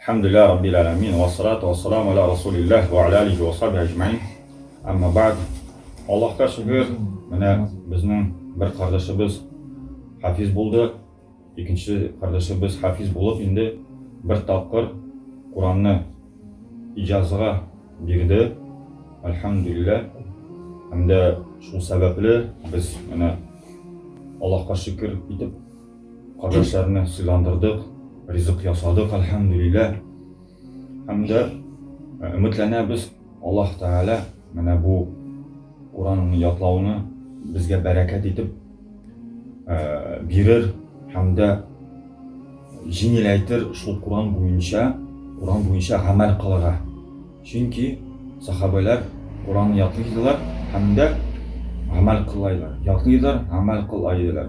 Alhamdulillah Rabbil Alamin ve salatu ve selamu ala Resulillah ve ala alihi ve sahbihi ecmaîn. Amma ba'd. Allohga shukr, mana bizning bir qardoshimiz hafiz bo'ldi, ikkinchi qardoshimiz hafiz bo'lib, endi bir taqir Qur'onni ijozaga berdi. Alhamdulillah. Hamda shu sababli biz mana Allohga shukr etib qardoshlarni silondirdik, rizq yasadik alhamdulillah. Hamda umidlanamiz Alloh taala mana bu Qur'onni yodlovni bizga barakat etib berir hamda yengillaytir shu Qur'on bo'yicha amal qilgan. Chunki sahobalar Qur'onni yodlaydilar hamda amal qiladilar. Yodlaydilar, amal qiladilar.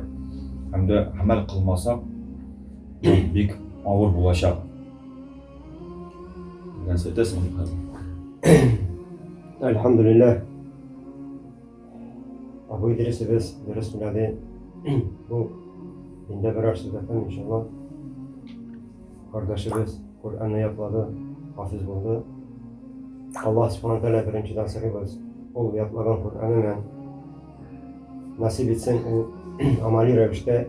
Hamda amal qilmasa bek og'ir bo'lacak. Elhamdülillah. Abu İdris'i biz dürüstledi. Bu dinde birer sübheten inşallah. Kardeşimiz Kur'an'ı yapladı, hafiz buldu. Allah subhanahu teala birinciden sakıbız. O yaplagan Kur'an'ı nasip etsin o amali revişte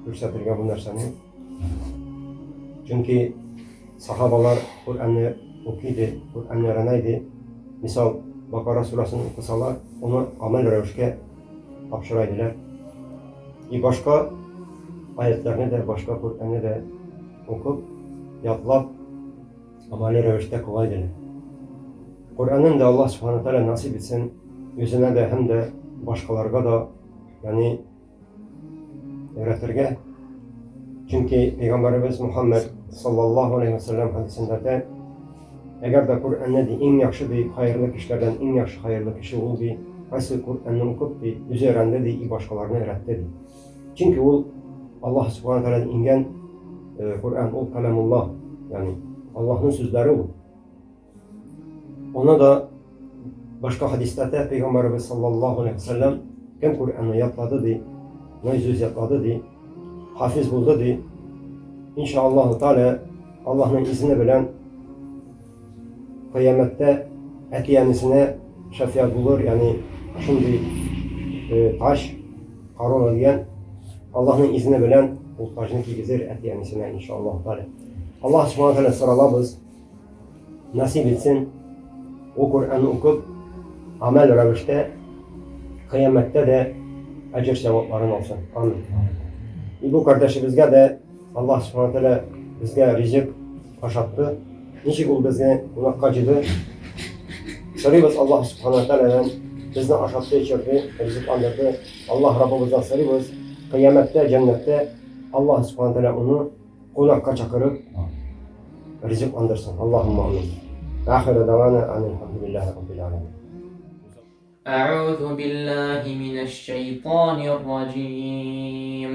fırsatırga bu narsani. Çünkü sahabalar Kur'an'ı okuydu, Kur'an'ı öğreneydi. Misal Bakara surasını okusalar onu amel revişke tapşıraydılar. Başka ayetlerini de, başka Kur'an'ı da okup, yatlap, amali revişte kolaydılar. Kur'an'ın da Allah subhanahu teala nasip etsin, yüzüne de hem de başkalarına da yani öğretirge. Çünkü Peygamberimiz Muhammed sallallahu aleyhi ve sellem hadisinde de eğer de Kur'an'ı en yaxşı bir hayırlı kişilerden en yaxşı hayırlı kişi oldu, nasıl Kur'an'ı okup üzerinde de başkalarına öğretti. Çünkü o Allah subhanahu teala'dan ingen Kur'an, o kalamullah, yani Allah'ın sözleri o. Ona da başka hadislerde Peygamberimiz sallallahu aleyhi ve sellem kim Kur'an'ı yatladı di, yüz yatladı di, hafiz buldu di, İnşallah Teala Allah'ın izni bilen kıyamette eti yenisine şefaat bulur. Yani şimdi taş karola diyen Allah'ın izni bilen bu taşını gizir eti yenisine inşallah Teala. Allah subhanahu teala sıralabız nasip etsin o Kur'an'ı okup amel revişte kıyamette de ecir sevapların olsun. Amin. Bu kardeşimizge de Allah subhanahu teala bizge rizq aşattı. Niçin ol bizge kulak acıdı. Sarıyız Allah subhanahu teala'dan bizni aşattı içirdi, rizq andırdı. Allah Rabbimizden sarıyız. Kıyamette, cennette Allah subhanahu teala onu kulakka çakırıp rizq andırsın. Allahümme amin. Ahire davana anilhamdülillahi rabbil alemin. أعوذ بالله من الشيطان الرجيم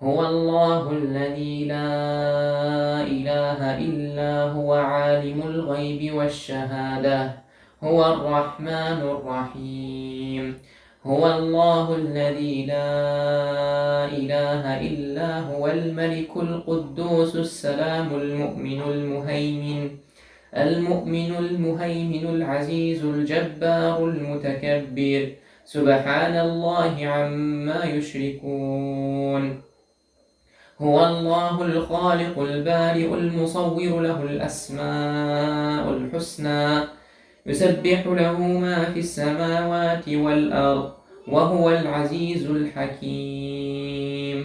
هو الله الذي لا إله إلا هو عالم الغيب والشهادة هو الرحمن الرحيم هو الله الذي لا إله إلا هو الملك القدوس السلام المؤمن المهيمن العزيز الجبار المتكبر سبحان الله عما يشركون هو الله الخالق البارئ المصور له الأسماء الحسنى يسبح له ما في السماوات والأرض وهو العزيز الحكيم